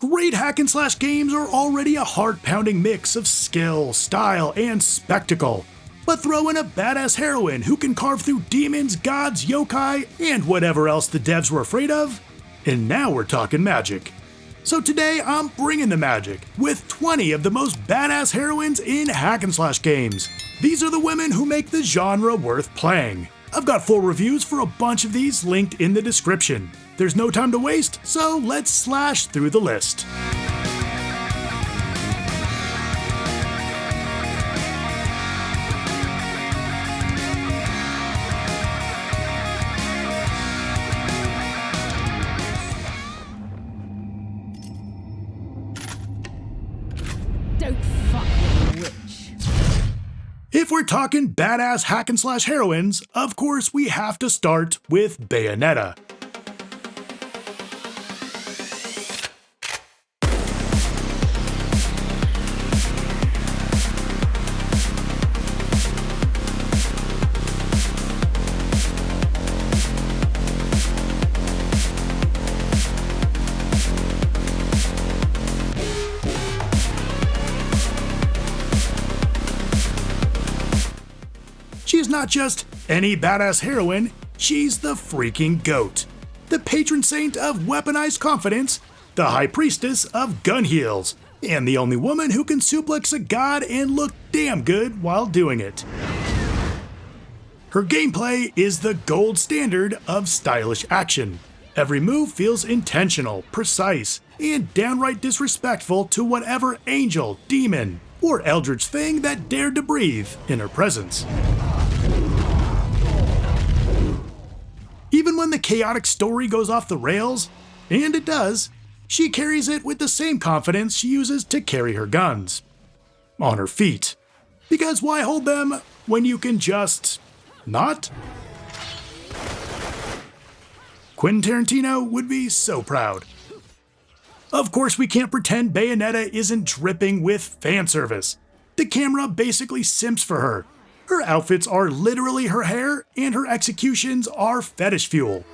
Great hack and slash games are already a heart-pounding mix of skill, style, and spectacle. But throw in a badass heroine who can carve through demons, gods, yokai, and whatever else the devs were afraid of, and now we're talking magic. So today I'm bringing the magic, with 20 of the most badass heroines in hack and slash games. These are the women who make the genre worth playing. I've got full reviews for a bunch of these linked in the description. There's no time to waste, so let's slash through the list. Don't fuck with a witch. If we're talking badass hack and slash heroines, of course we have to start with Bayonetta. She's not just any badass heroine, she's the freaking GOAT. The patron saint of weaponized confidence, the high priestess of gun heels, and the only woman who can suplex a god and look damn good while doing it. Her gameplay is the gold standard of stylish action. Every move feels intentional, precise, and downright disrespectful to whatever angel, demon, or eldritch thing that dared to breathe in her presence. Even when the chaotic story goes off the rails, and it does, she carries it with the same confidence she uses to carry her guns. On her feet. Because why hold them when you can just not? Quentin Tarantino would be so proud. Of course, we can't pretend Bayonetta isn't dripping with fan service. The camera basically simps for her. Her outfits are literally her hair, and her executions are fetish fuel.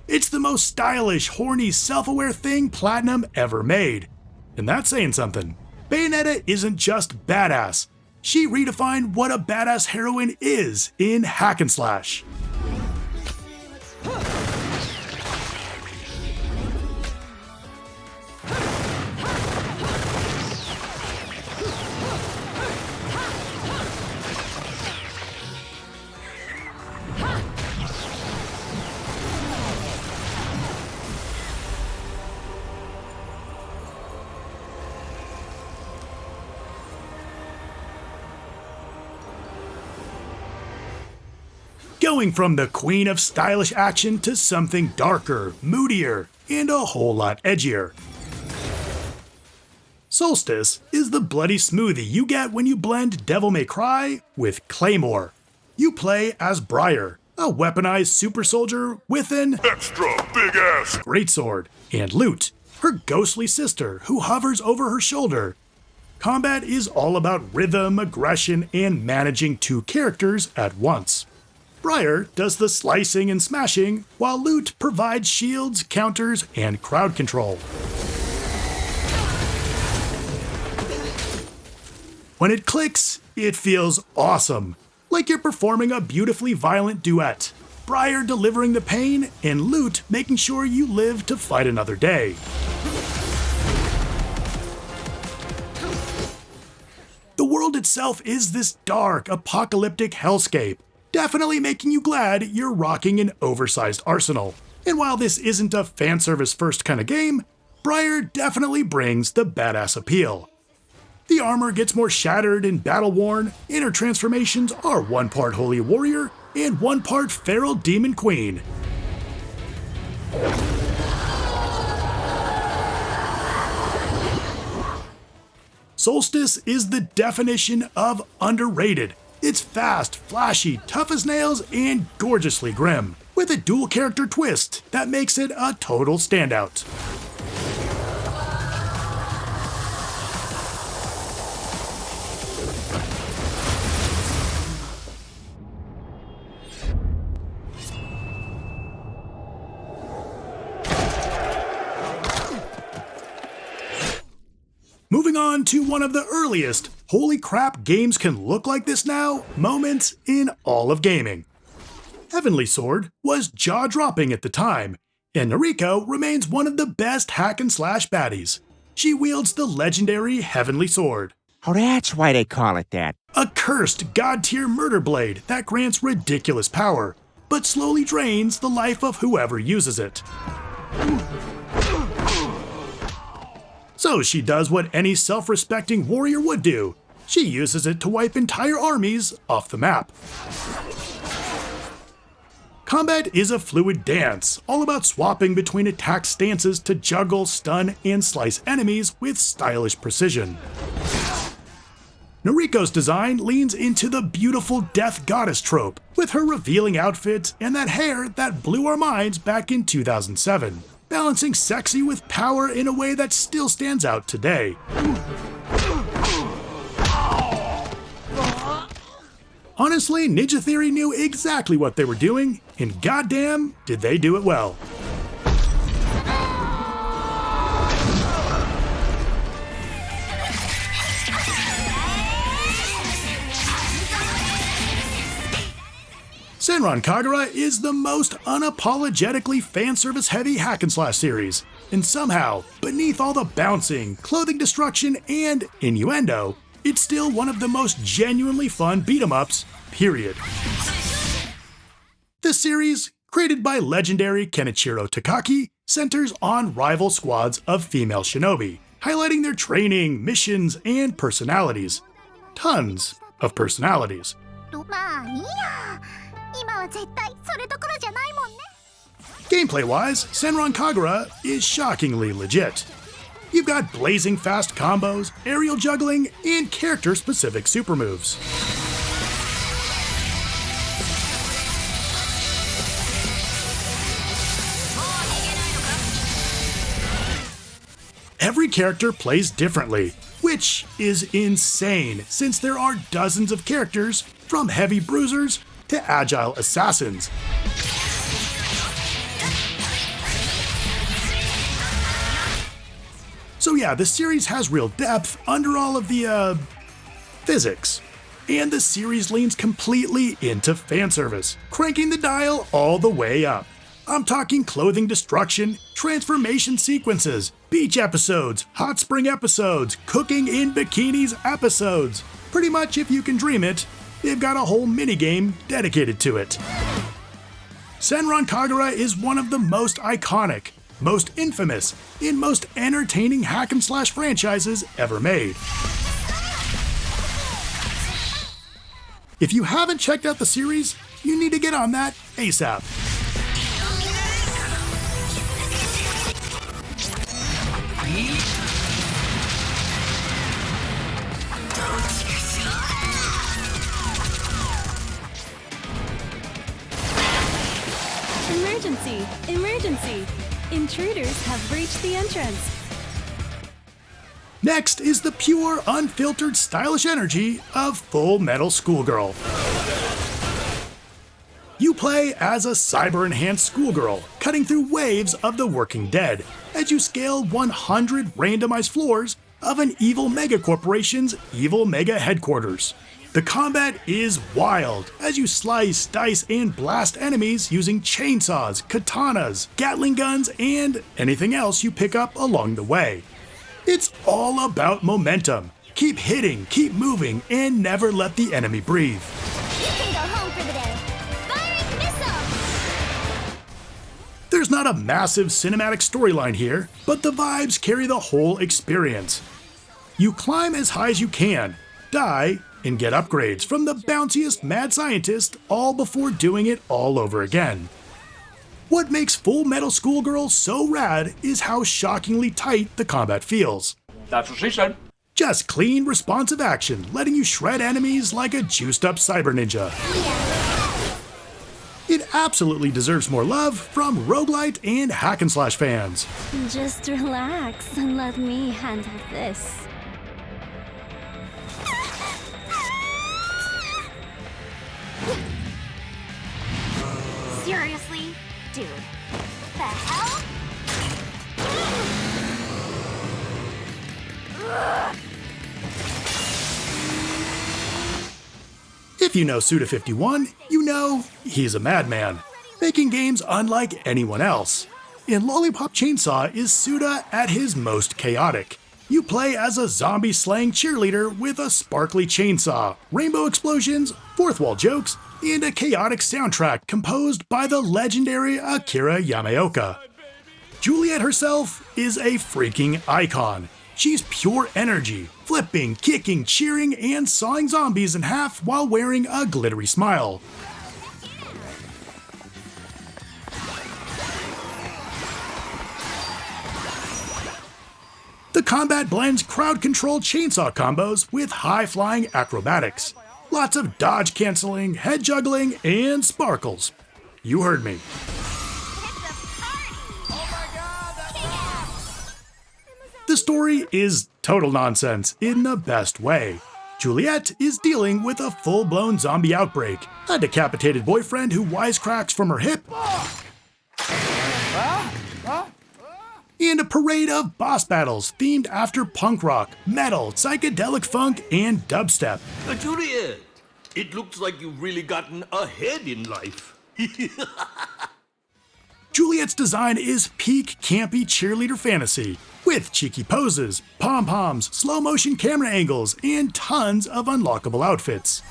It's the most stylish, horny, self-aware thing Platinum ever made. And that's saying something. Bayonetta isn't just badass. She redefined what a badass heroine is in hack and slash. Going from the queen of stylish action to something darker, moodier, and a whole lot edgier. Soulstice is the bloody smoothie you get when you blend Devil May Cry with Claymore. You play as Briar, a weaponized super soldier with an extra big ass greatsword, and Lute, her ghostly sister who hovers over her shoulder. Combat is all about rhythm, aggression, and managing two characters at once. Briar does the slicing and smashing, while Lute provides shields, counters, and crowd control. When it clicks, it feels awesome, like you're performing a beautifully violent duet. Briar delivering the pain, and Lute making sure you live to fight another day. The world itself is this dark, apocalyptic hellscape, definitely making you glad you're rocking an oversized arsenal. And while this isn't a fanservice first kind of game, Briar definitely brings the badass appeal. The armor gets more shattered and battle-worn, and her transformations are one part Holy Warrior and one part Feral Demon Queen. Soulstice is the definition of underrated. It's fast, flashy, tough as nails, and gorgeously grim, with a dual character twist that makes it a total standout. on to one of the earliest holy crap games can look like this now moments in all of gaming. Heavenly Sword was jaw-dropping at the time, and Noriko remains one of the best hack-and-slash baddies. She wields the legendary Heavenly Sword. Oh, that's why they call it that. A cursed god-tier murder blade that grants ridiculous power, but slowly drains the life of whoever uses it. So she does what any self-respecting warrior would do. She uses it to wipe entire armies off the map. Combat is a fluid dance, all about swapping between attack stances to juggle, stun, and slice enemies with stylish precision. Noriko's design leans into the beautiful death goddess trope, with her revealing outfit and that hair that blew our minds back in 2007, balancing sexy with power in a way that still stands out today. Honestly, Ninja Theory knew exactly what they were doing, and goddamn, did they do it well. Senran Kagura is the most unapologetically fanservice-heavy hack-and-slash series, and somehow, beneath all the bouncing, clothing destruction, and innuendo, it's still one of the most genuinely fun beat-em-ups, period. The series, created by legendary Kenichiro Takaki, centers on rival squads of female shinobi, highlighting their training, missions, and personalities. Tons of personalities. Gameplay-wise, Senran Kagura is shockingly legit. You've got blazing fast combos, aerial juggling, and character-specific super moves. Every character plays differently, which is insane since there are dozens of characters, from heavy bruisers to agile assassins. So yeah, the series has real depth under all of the, physics. And the series leans completely into fanservice, cranking the dial all the way up. I'm talking clothing destruction, transformation sequences, beach episodes, hot spring episodes, cooking in bikinis episodes. Pretty much if you can dream it, they've got a whole minigame dedicated to it. Senran Kagura is one of the most iconic, most infamous, and most entertaining hack-and-slash franchises ever made. If you haven't checked out the series, you need to get on that ASAP. Emergency! Emergency! Intruders have breached the entrance. Next is the pure, unfiltered, stylish energy of Full Metal Schoolgirl. You play as a cyber-enhanced schoolgirl, cutting through waves of the working dead as you scale 100 randomized floors of an evil megacorporation's evil mega headquarters. The combat is wild as you slice, dice, and blast enemies using chainsaws, katanas, Gatling guns, and anything else you pick up along the way. It's all about momentum. Keep hitting, keep moving, and never let the enemy breathe. You can go home for the day. Firing missile! There's not a massive cinematic storyline here, but the vibes carry the whole experience. You climb as high as you can, die, and get upgrades from the bounciest mad scientist, all before doing it all over again. What makes Full Metal Schoolgirl so rad is how shockingly tight the combat feels. That's what she said. Just clean, responsive action, letting you shred enemies like a juiced-up cyber ninja. It absolutely deserves more love from roguelite and hack-and-slash fans. Just relax and let me handle this. Seriously? Dude. The hell? If you know Suda51, you know he's a madman, making games unlike anyone else. In Lollipop Chainsaw is Suda at his most chaotic. You play as a zombie-slaying cheerleader with a sparkly chainsaw, rainbow explosions, fourth-wall jokes, and a chaotic soundtrack composed by the legendary Akira Yamaoka. Juliet herself is a freaking icon. She's pure energy, flipping, kicking, cheering, and sawing zombies in half while wearing a glittery smile. The combat blends crowd-controlled chainsaw combos with high-flying acrobatics. Lots of dodge canceling, head juggling, and sparkles. You heard me. The story is total nonsense in the best way. Juliet is dealing with a full-blown zombie outbreak, a decapitated boyfriend who wisecracks from her hip, and a parade of boss battles themed after punk rock, metal, psychedelic funk, and dubstep. Juliet, it looks like you've really gotten ahead in life. Juliet's design is peak campy cheerleader fantasy, with cheeky poses, pom-poms, slow-motion camera angles, and tons of unlockable outfits.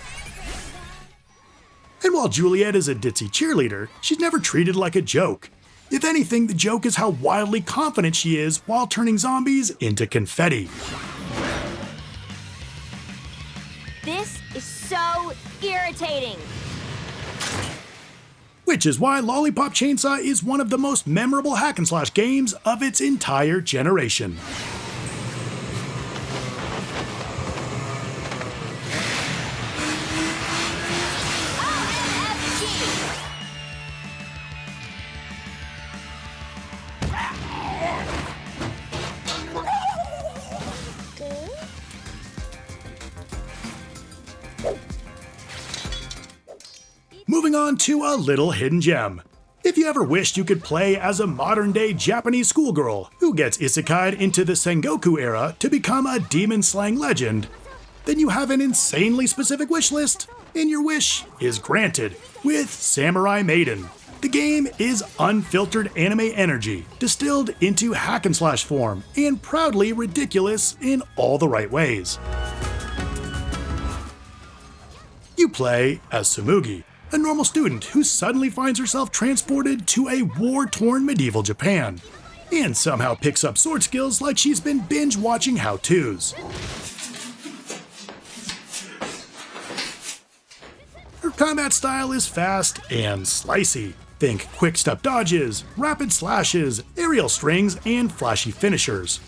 And while Juliet is a ditzy cheerleader, she's never treated like a joke. If anything, the joke is how wildly confident she is while turning zombies into confetti. This is so irritating. Which is why Lollipop Chainsaw is one of the most memorable hack-and-slash games of its entire generation. Moving on to a little hidden gem. If you ever wished you could play as a modern-day Japanese schoolgirl who gets isekai'd into the Sengoku era to become a demon-slaying legend, then you have an insanely specific wish list, and your wish is granted with Samurai Maiden. The game is unfiltered anime energy, distilled into hack-and-slash form, and proudly ridiculous in all the right ways. You play as Tsumugi, a normal student who suddenly finds herself transported to a war-torn medieval Japan, and somehow picks up sword skills like she's been binge-watching how-tos. Her combat style is fast and slicey. Think quick-step dodges, rapid slashes, aerial strings, and flashy finishers.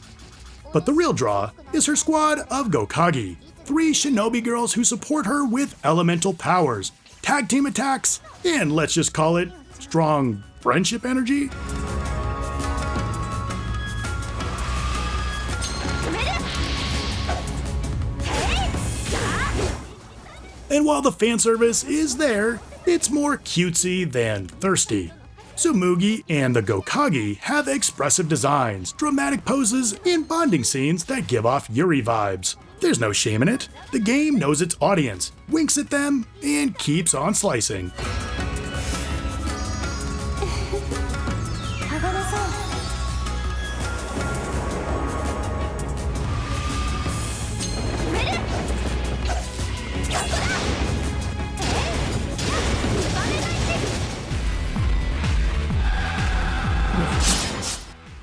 But the real draw is her squad of Gokage, 3 shinobi girls who support her with elemental powers, tag team attacks, and let's just call it strong friendship energy. And while the fan service is there, it's more cutesy than thirsty. Tsumugi and the Gokage have expressive designs, dramatic poses, and bonding scenes that give off Yuri vibes. There's no shame in it. The game knows its audience, winks at them, and keeps on slicing.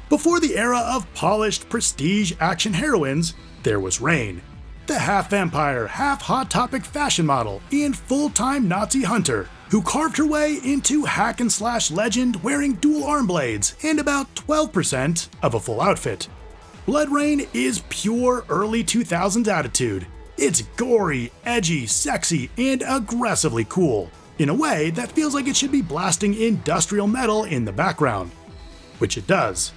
Before the era of polished prestige action heroines, there was Rain, the half-vampire, half-Hot Topic fashion model and full-time Nazi hunter, who carved her way into hack-and-slash legend wearing dual arm blades and about 12% of a full outfit. BLOODRAYNE is pure early 2000s attitude. It's gory, edgy, sexy, and aggressively cool, in a way that feels like it should be blasting industrial metal in the background. Which it does.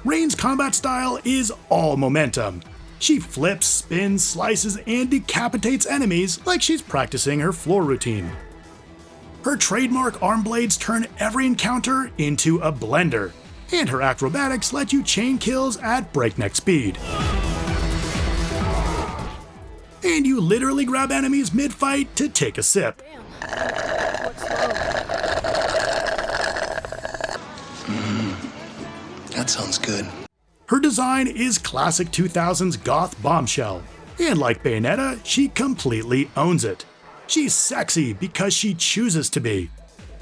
Rain's combat style is all momentum. She flips, spins, slices, and decapitates enemies like she's practicing her floor routine. Her trademark arm blades turn every encounter into a blender, and her acrobatics let you chain kills at breakneck speed. and you literally grab enemies mid-fight to take a sip. That sounds good. Her design is classic 2000s goth bombshell, and like Bayonetta, she completely owns it. She's sexy because she chooses to be,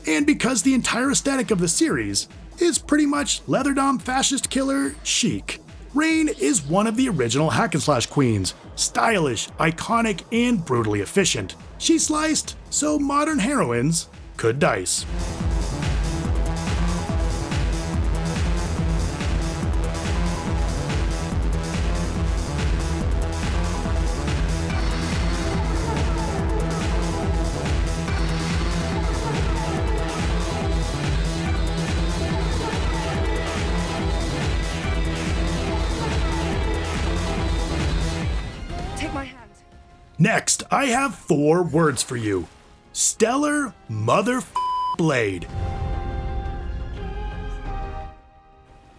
and because the entire aesthetic of the series is pretty much leatherdom fascist killer chic. Rain is one of the original hack-and-slash queens, stylish, iconic, and brutally efficient. She sliced so modern heroines could dice. Next, I have 4 words for you. Stellar Blade.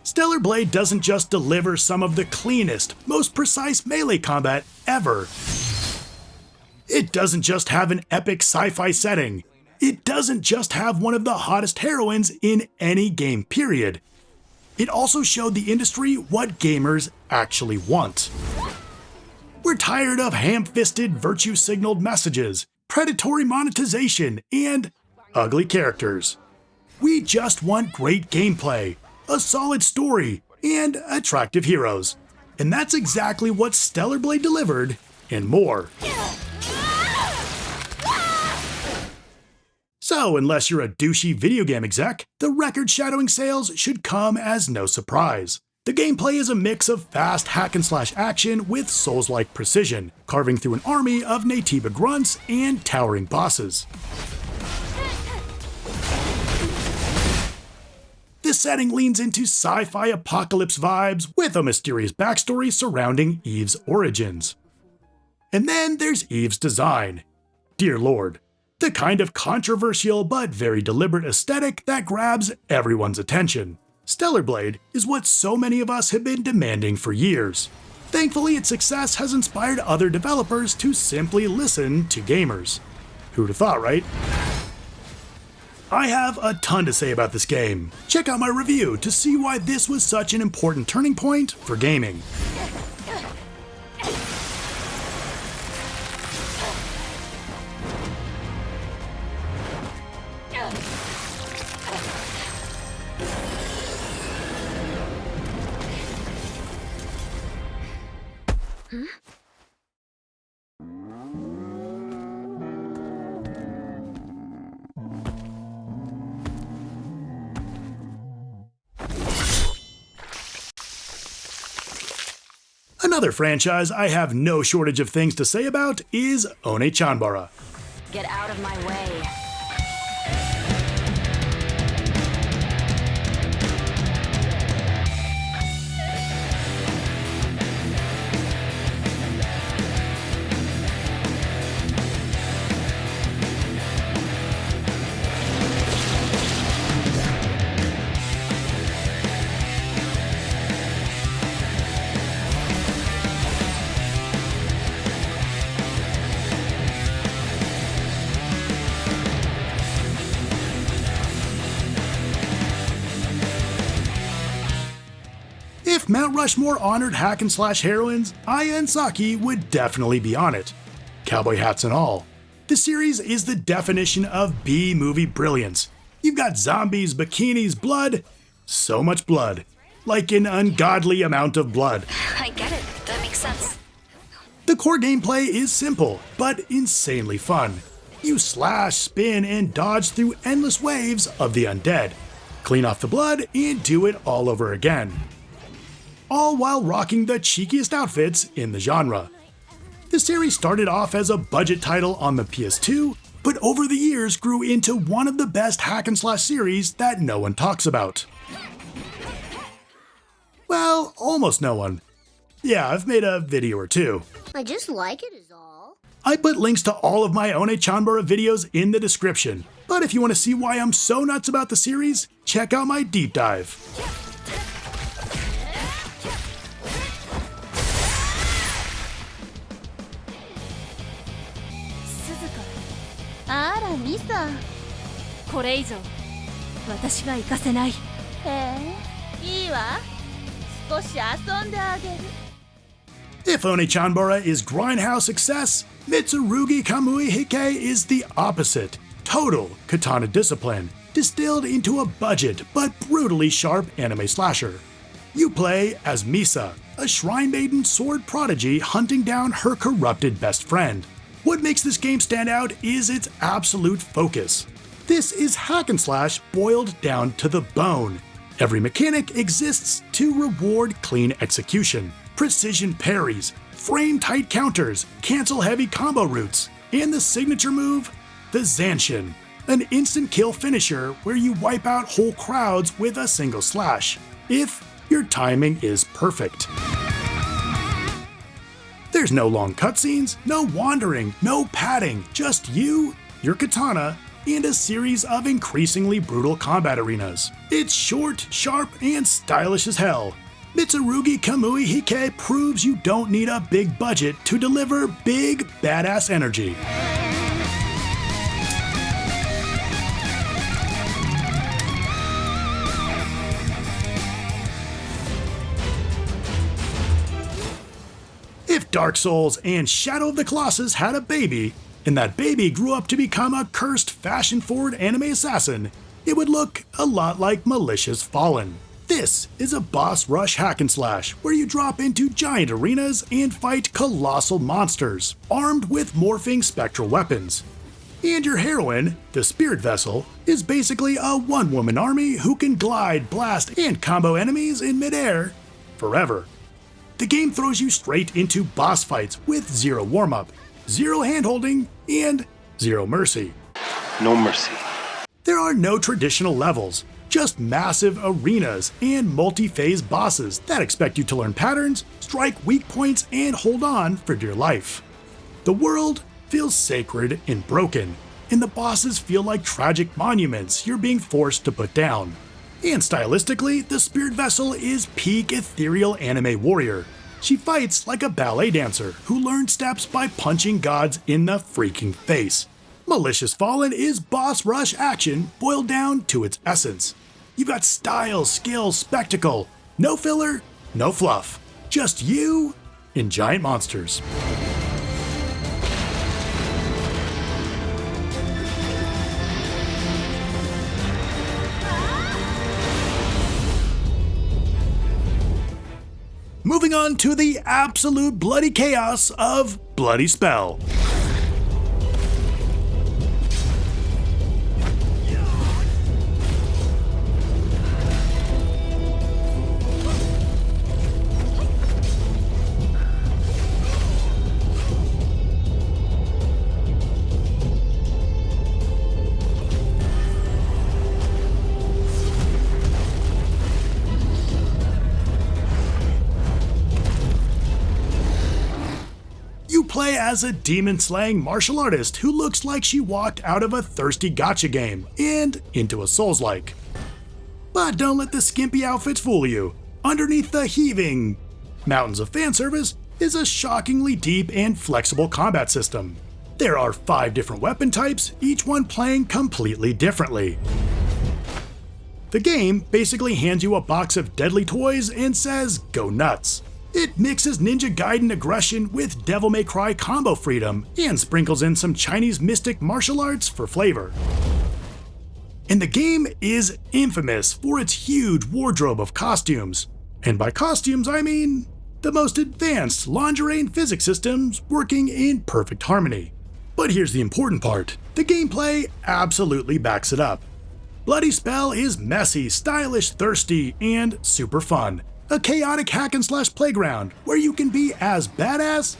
Stellar Blade doesn't just deliver some of the cleanest, most precise melee combat ever. It doesn't just have an epic sci-fi setting. It doesn't just have one of the hottest heroines in any game period. It also showed the industry what gamers actually want. We're tired of ham-fisted, virtue-signaled messages, predatory monetization, and ugly characters. We just want great gameplay, a solid story, and attractive heroes. And that's exactly what Stellar Blade delivered, and more. So, unless you're a douchey video game exec, the record-shadowing sales should come as no surprise. The gameplay is a mix of fast hack-and-slash action with Souls-like precision, carving through an army of Naytiba grunts and towering bosses. This setting leans into sci-fi apocalypse vibes with a mysterious backstory surrounding Eve's origins. And then there's Eve's design. Dear Lord, the kind of controversial but very deliberate aesthetic that grabs everyone's attention. Stellar Blade is what so many of us have been demanding for years. Thankfully, its success has inspired other developers to simply listen to gamers. Who'd have thought, right? I have a ton to say about this game. Check out my review to see why this was such an important turning point for gaming. Another franchise I have no shortage of things to say about is ONECHANBARA. Get out of my way. If Mount Rushmore honored hack-and-slash heroines, Aya and Saki would definitely be on it. Cowboy hats and all. The series is the definition of B-movie brilliance. You've got zombies, bikinis, blood, so much blood. Like an ungodly amount of blood. I get it. That makes sense. The core gameplay is simple, but insanely fun. You slash, spin, and dodge through endless waves of the undead. Clean off the blood and do it all over again. All while rocking the cheekiest outfits in the genre. The series started off as a budget title on the PS2, but over the years grew into one of the best hack-and-slash series that no one talks about. Well, almost no one. Yeah, I've made a video or two. I just like it is all. I put links to all of my ONECHANBARA videos in the description, but if you want to see why I'm so nuts about the series, check out my deep dive. あらミサ、これ以上私は行かせない。へえ、いいわ。少し遊んであげる。 If ONECHANBARA is grindhouse success, MITSURUGI KAMUI HIKAE is the opposite. Total katana discipline, distilled into a budget but brutally sharp anime slasher. You play as Misa, a shrine maiden sword prodigy hunting down her corrupted best friend. What makes this game stand out is its absolute focus. This is hack and slash boiled down to the bone. Every mechanic exists to reward clean execution, precision parries, frame-tight counters, cancel-heavy combo routes, and the signature move, the Zanshin, an instant kill finisher where you wipe out whole crowds with a single slash, if your timing is perfect. There's no long cutscenes, no wandering, no padding, just you, your katana, and a series of increasingly brutal combat arenas. It's short, sharp, and stylish as hell. MITSURUGI KAMUI HIKAE proves you don't need a big budget to deliver big, badass energy. If Dark Souls and Shadow of the Colossus had a baby, and that baby grew up to become a cursed fashion-forward anime assassin, it would look a lot like Malicious Fallen. This is a boss rush hack and slash where you drop into giant arenas and fight colossal monsters, armed with morphing spectral weapons. And your heroine, the Spirit Vessel, is basically a one-woman army who can glide, blast, and combo enemies in midair forever. The game throws you straight into boss fights with zero warm-up, zero hand-holding, and zero mercy. No mercy. There are no traditional levels, just massive arenas and multi-phase bosses that expect you to learn patterns, strike weak points, and hold on for dear life. The world feels sacred and broken, and the bosses feel like tragic monuments you're being forced to put down. And stylistically, the Spirit Vessel is peak ethereal anime warrior. She fights like a ballet dancer who learned steps by punching gods in the freaking face. Malicious Fallen is boss rush action boiled down to its essence. You've got style, skill, spectacle, no filler, no fluff. Just you and giant monsters. Moving on to the absolute bloody chaos of Bloody Spell. Play as a demon-slaying martial artist who looks like she walked out of a thirsty gacha game and into a Souls-like. But don't let the skimpy outfits fool you. Underneath the heaving mountains of fan service is a shockingly deep and flexible combat system. There are 5 different weapon types, each one playing completely differently. The game basically hands you a box of deadly toys and says, go nuts. It mixes Ninja Gaiden aggression with Devil May Cry combo freedom and sprinkles in some Chinese mystic martial arts for flavor. And the game is infamous for its huge wardrobe of costumes. And by costumes, I mean the most advanced lingerie and physics systems working in perfect harmony. But here's the important part. The gameplay absolutely backs it up. Bloody Spell is messy, stylish, thirsty, and super fun. A chaotic hack and slash playground where you can be as badass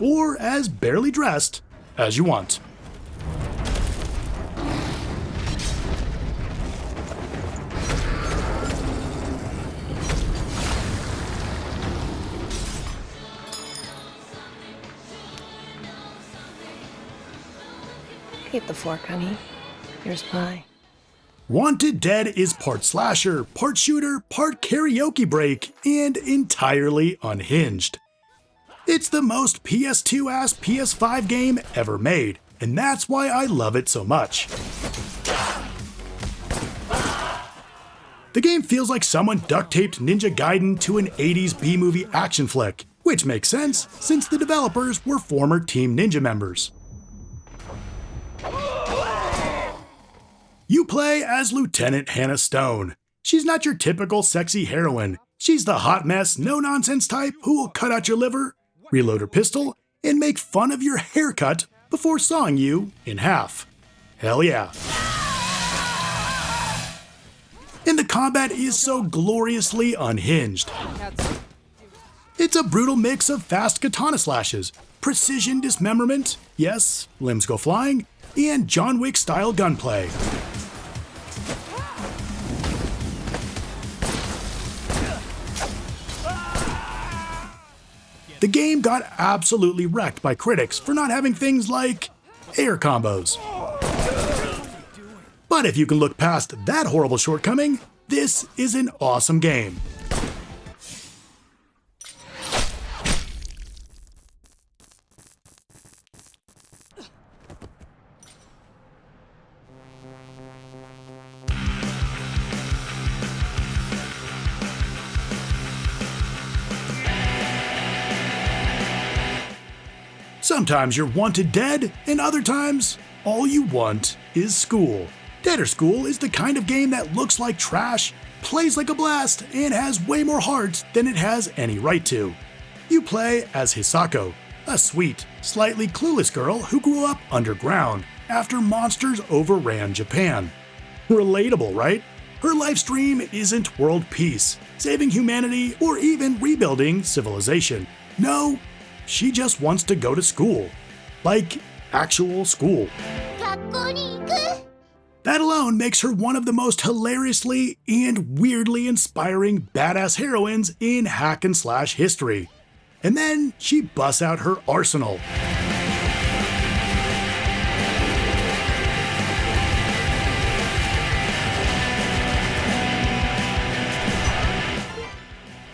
or as barely dressed as you want. Keep the fork, honey. Here's pie. Wanted Dead is part slasher, part shooter, part karaoke break, and entirely unhinged. It's the most PS2-ass PS5 game ever made, and that's why I love it so much. The game feels like someone duct-taped Ninja Gaiden to an 80s B-movie action flick, which makes sense since the developers were former Team Ninja members. You play as Lieutenant Hannah Stone. She's not your typical sexy heroine. She's the hot mess, no-nonsense type who will cut out your liver, reload her pistol, and make fun of your haircut before sawing you in half. Hell yeah. And the combat is so gloriously unhinged. It's a brutal mix of fast katana slashes, precision dismemberment, yes, limbs go flying, and John Wick-style gunplay. The game got absolutely wrecked by critics for not having things like air combos. But if you can look past that horrible shortcoming, this is an awesome game. Sometimes you're wanted dead, and other times, all you want is school. Dead or School is the kind of game that looks like trash, plays like a blast, and has way more heart than it has any right to. You play as Hisako, a sweet, slightly clueless girl who grew up underground after monsters overran Japan. Relatable, right? Her life stream isn't world peace, saving humanity, or even rebuilding civilization. No, she just wants to go to school. Like, actual school. That alone makes her one of the most hilariously and weirdly inspiring badass heroines in hack and slash history. And then she busts out her arsenal.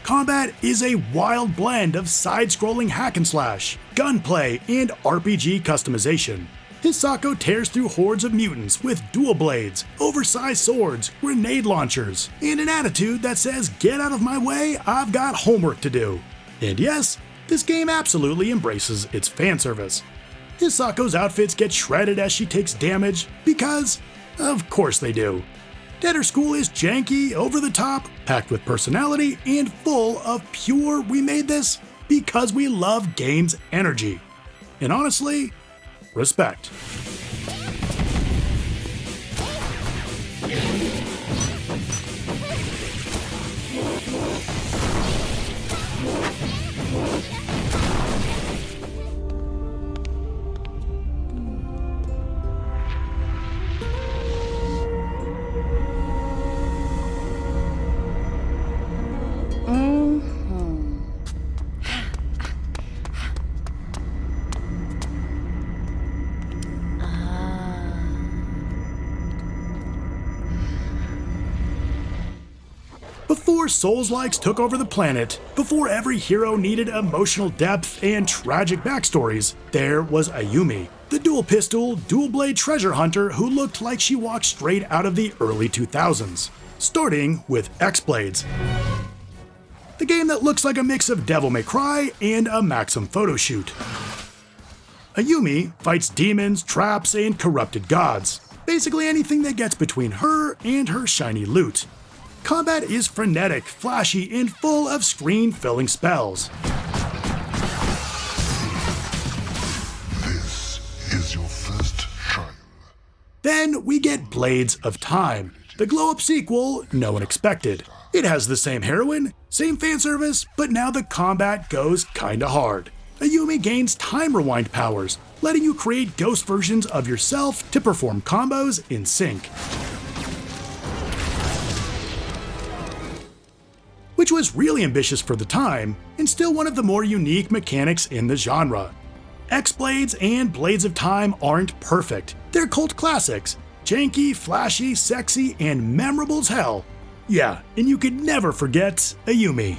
Combat is a wild blend of side-scrolling hack and slash, gunplay, and RPG customization. Hisako tears through hordes of mutants with dual blades, oversized swords, grenade launchers, and an attitude that says, "Get out of my way, I've got homework to do." And yes, this game absolutely embraces its fan service. Hisako's outfits get shredded as she takes damage, because, of course they do. Dead or School is janky, over the top, packed with personality, and full of pure "we made this because we love games" energy. And honestly, respect. Before Souls-likes took over the planet, before every hero needed emotional depth and tragic backstories, there was Ayumi, the dual-pistol, dual-blade treasure hunter who looked like she walked straight out of the early 2000s, starting with X-Blades. The game that looks like a mix of Devil May Cry and a Maxim photoshoot. Ayumi fights demons, traps, and corrupted gods, basically anything that gets between her and her shiny loot. Combat is frenetic, flashy, and full of screen-filling spells. This is your first trial. Then we get Blades of Time, the glow-up sequel no one expected. It has the same heroine, same fanservice, but now the combat goes kinda hard. Ayumi gains time rewind powers, letting you create ghost versions of yourself to perform combos in sync. Which was really ambitious for the time, and still one of the more unique mechanics in the genre. X-Blades and Blades of Time aren't perfect. They're cult classics, janky, flashy, sexy, and memorable as hell. Yeah, and you could never forget Ayumi.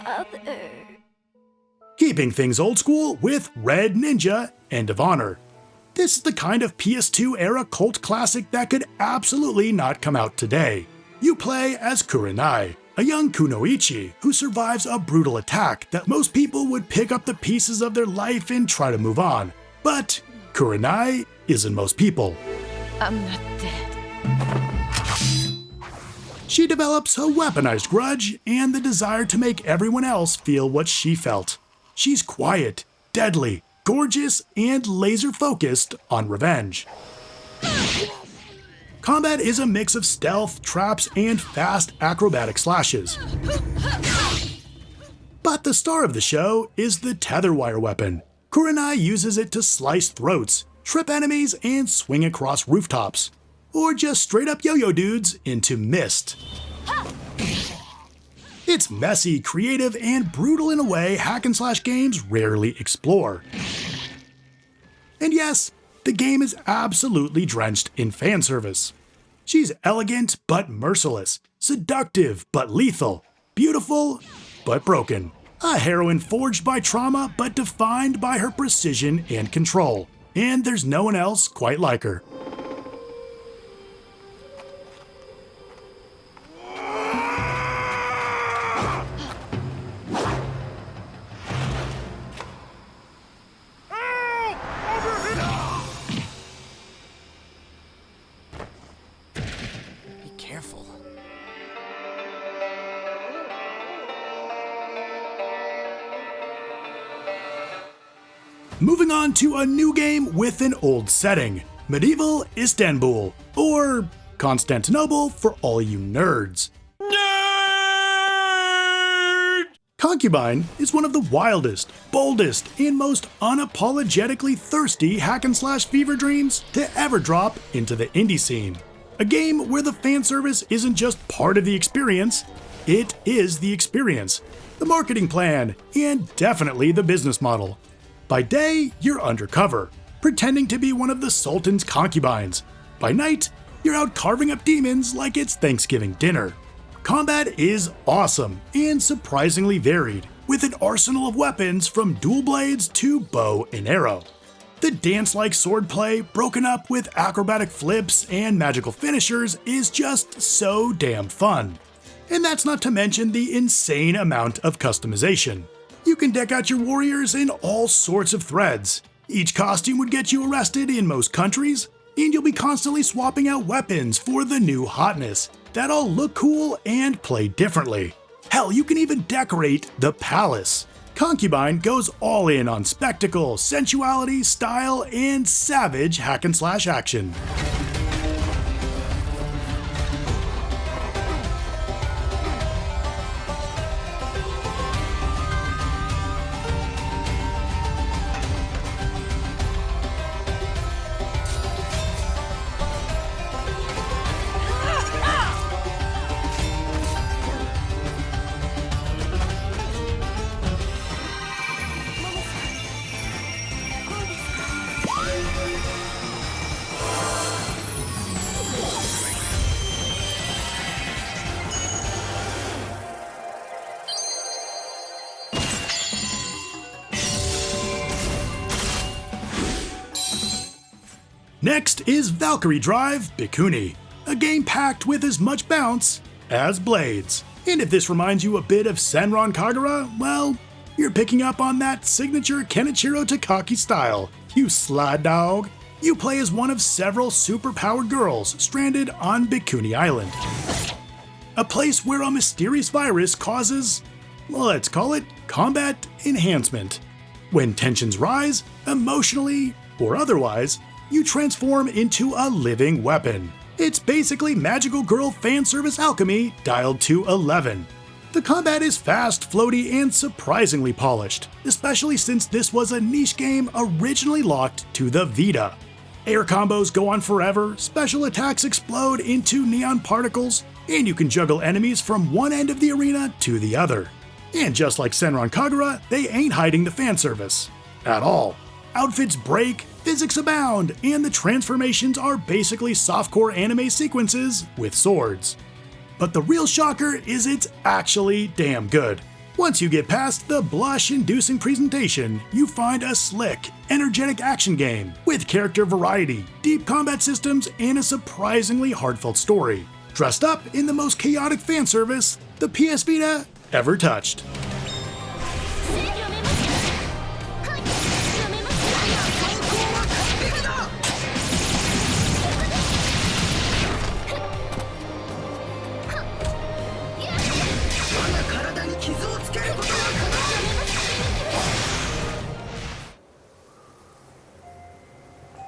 Other. Keeping things old school with Red Ninja End of Honor. This is the kind of PS2 era cult classic that could absolutely not come out today. You play as Kurenai, a young kunoichi who survives a brutal attack that most people would pick up the pieces of their life and try to move on. But Kurenai isn't most people. I'm not dead. She develops a weaponized grudge and the desire to make everyone else feel what she felt. She's quiet, deadly, gorgeous, and laser-focused on revenge. Combat is a mix of stealth, traps, and fast acrobatic slashes. But the star of the show is the tether wire weapon. Kurenai uses it to slice throats, trip enemies, and swing across rooftops. Or just straight up yo-yo dudes into mist. It's messy, creative, and brutal in a way hack and slash games rarely explore. And yes, the game is absolutely drenched in fan service. She's elegant but merciless, seductive but lethal, beautiful but broken. A heroine forged by trauma but defined by her precision and control. And there's no one else quite like her. Moving on to a new game with an old setting, Medieval Istanbul, or Constantinople for all you nerds. Nerd! Concubine is one of the wildest, boldest, and most unapologetically thirsty hack and slash fever dreams to ever drop into the indie scene. A game where the fan service isn't just part of the experience, it is the experience, the marketing plan, and definitely the business model. By day, you're undercover, pretending to be one of the Sultan's concubines. By night, you're out carving up demons like it's Thanksgiving dinner. Combat is awesome and surprisingly varied, with an arsenal of weapons from dual blades to bow and arrow. The dance-like swordplay, broken up with acrobatic flips and magical finishers, is just so damn fun. And that's not to mention the insane amount of customization. You can deck out your warriors in all sorts of threads. Each costume would get you arrested in most countries, and you'll be constantly swapping out weapons for the new hotness that all look cool and play differently. Hell, you can even decorate the palace. Concubine goes all in on spectacle, sensuality, style, and savage hack and slash action. Next is Valkyrie Drive BHIKKHUNI, a game packed with as much bounce as blades. And if this reminds you a bit of SENRAN KAGURA, well, you're picking up on that signature Kenichiro Takaki style, you sly dog. You play as one of several superpowered girls stranded on BHIKKHUNI Island, a place where a mysterious virus causes, let's call it, combat enhancement. When tensions rise, emotionally or otherwise, you transform into a living weapon. It's basically magical girl fan service alchemy dialed to 11. The combat is fast, floaty, and surprisingly polished, especially since this was a niche game originally locked to the Vita. Air combos go on forever, special attacks explode into neon particles, and you can juggle enemies from one end of the arena to the other. And just like SENRAN KAGURA, they ain't hiding the fan service at all. Outfits break, physics abound, and the transformations are basically softcore anime sequences with swords. But the real shocker is it's actually damn good. Once you get past the blush-inducing presentation, you find a slick, energetic action game with character variety, deep combat systems, and a surprisingly heartfelt story. Dressed up in the most chaotic fan service the PS Vita ever touched.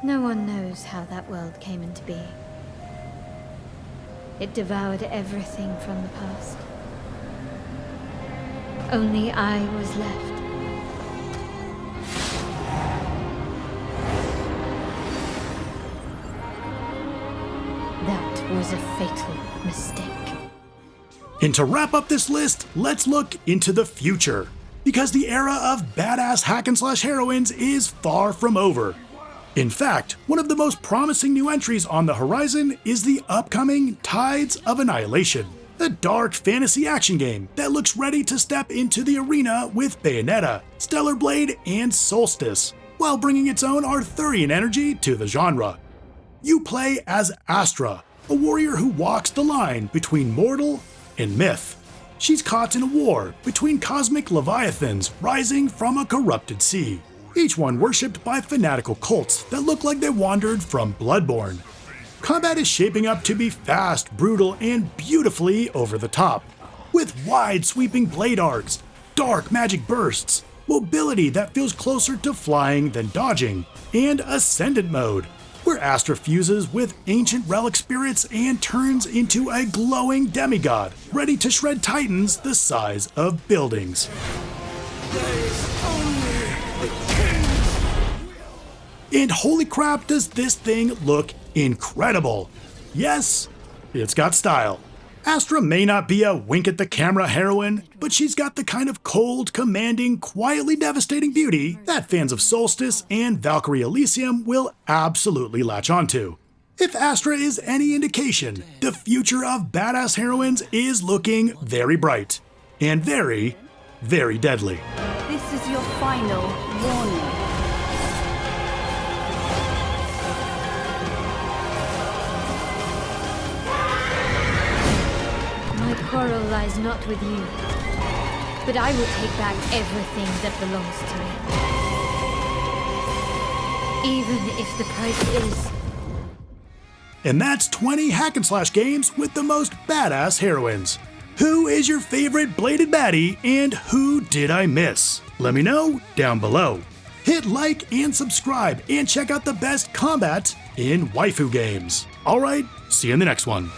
No one knows how that world came into being. It devoured everything from the past. Only I was left. That was a fatal mistake. And to wrap up this list, let's look into the future. Because the era of badass hack-and-slash heroines is far from over. In fact, one of the most promising new entries on the horizon is the upcoming Tides of Annihilation, a dark fantasy action game that looks ready to step into the arena with Bayonetta, Stellar Blade, and SOULSTICE, while bringing its own Arthurian energy to the genre. You play as Astra, a warrior who walks the line between mortal and myth. She's caught in a war between cosmic leviathans rising from a corrupted sea, each one worshipped by fanatical cults that look like they wandered from Bloodborne. Combat is shaping up to be fast, brutal, and beautifully over the top, with wide sweeping blade arcs, dark magic bursts, mobility that feels closer to flying than dodging, and Ascendant mode, where Astra fuses with ancient relic spirits and turns into a glowing demigod, ready to shred titans the size of buildings. And holy crap, does this thing look incredible! Yes, it's got style. Astra may not be a wink-at-the-camera heroine, but she's got the kind of cold, commanding, quietly devastating beauty that fans of Soulstice and Valkyrie Elysium will absolutely latch onto. If Astra is any indication, the future of badass heroines is looking very bright, and very, very deadly. This is your final warning. My quarrel lies not with you, but I will take back everything that belongs to me. Even if the price is... And that's 20 hack-and-slash games with the most badass heroines. Who is your favorite bladed baddie, and who did I miss? Let me know down below. Hit like and subscribe, and check out the best combat in waifu games. Alright, see you in the next one.